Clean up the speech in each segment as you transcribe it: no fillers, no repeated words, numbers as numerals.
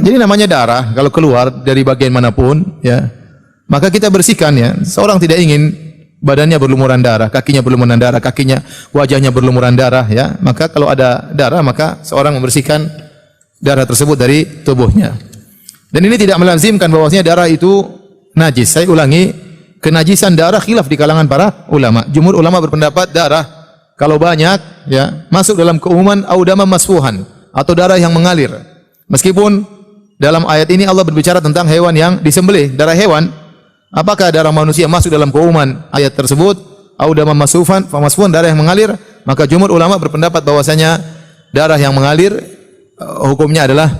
Jadi namanya darah kalau keluar dari bagian manapun, ya, maka kita bersihkan ya. Seorang tidak ingin badannya berlumuran darah, kakinya berlumuran darah, wajahnya berlumuran darah, ya. Maka kalau ada darah, maka seorang membersihkan darah tersebut dari tubuhnya. Dan ini tidak melazimkan bahwasanya darah itu najis. Saya ulangi, kenajisan darah khilaf di kalangan para ulama. Jumhur ulama berpendapat darah kalau banyak, ya, masuk dalam keumuman audama masfuhan atau darah yang mengalir. Meskipun dalam ayat ini Allah berbicara tentang hewan yang disembelih, darah hewan, apakah darah manusia masuk dalam keumuman ayat tersebut? Audama masfuhan, darah yang mengalir, maka jumhur ulama berpendapat bahwasanya darah yang mengalir hukumnya adalah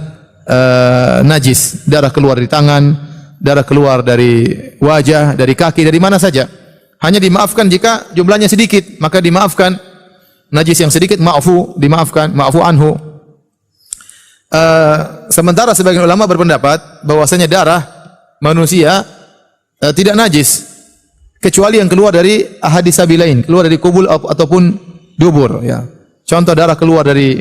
najis. Darah keluar dari tangan, darah keluar dari wajah, dari kaki, dari mana saja. Hanya dimaafkan jika jumlahnya sedikit, maka dimaafkan. Najis yang sedikit dimaafkan, ma'fu anhu. Sementara sebagian ulama berpendapat bahwasanya darah manusia tidak najis kecuali yang keluar dari ahadits sabilain, keluar dari kubul ataupun dubur, ya. Contoh darah keluar dari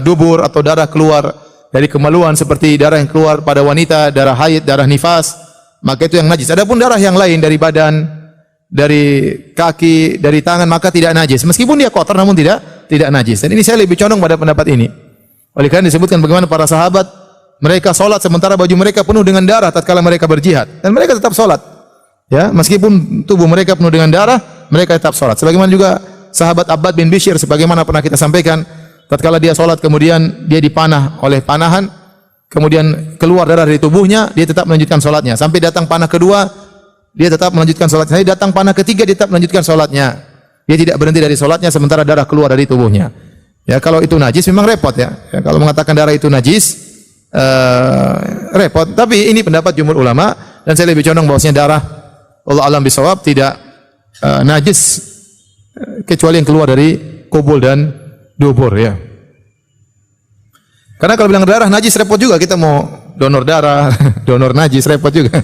dubur atau darah keluar dari kemaluan seperti darah yang keluar pada wanita, darah haid, darah nifas, maka itu yang najis. Adapun darah yang lain dari badan, dari kaki, dari tangan, maka tidak najis. Meskipun dia kotor namun tidak najis. Dan ini saya lebih condong pada pendapat ini. Oleh karena disebutkan bagaimana para sahabat mereka salat sementara baju mereka penuh dengan darah tatkala mereka berjihad, dan mereka tetap salat. Ya, meskipun tubuh mereka penuh dengan darah, mereka tetap salat. Sebagaimana juga sahabat Abbad bin Bishr, sebagaimana pernah kita sampaikan, tatkala dia salat kemudian dia dipanah oleh panahan, kemudian keluar darah dari tubuhnya, dia tetap melanjutkan salatnya. Sampai datang panah kedua, dia tetap melanjutkan salatnya. Sampai datang panah ketiga, dia tetap melanjutkan salatnya. Dia tidak berhenti dari salatnya sementara darah keluar dari tubuhnya. Ya, kalau itu najis memang repot, ya. Kalau mengatakan darah itu najis, repot. Tapi ini pendapat jumhur ulama, dan saya lebih condong bahwasanya darah, Allah alam bisawab, tidak najis kecuali yang keluar dari kubul dan dubur, ya. Karena kalau bilang darah najis repot juga, kita mau donor darah, donor najis repot juga.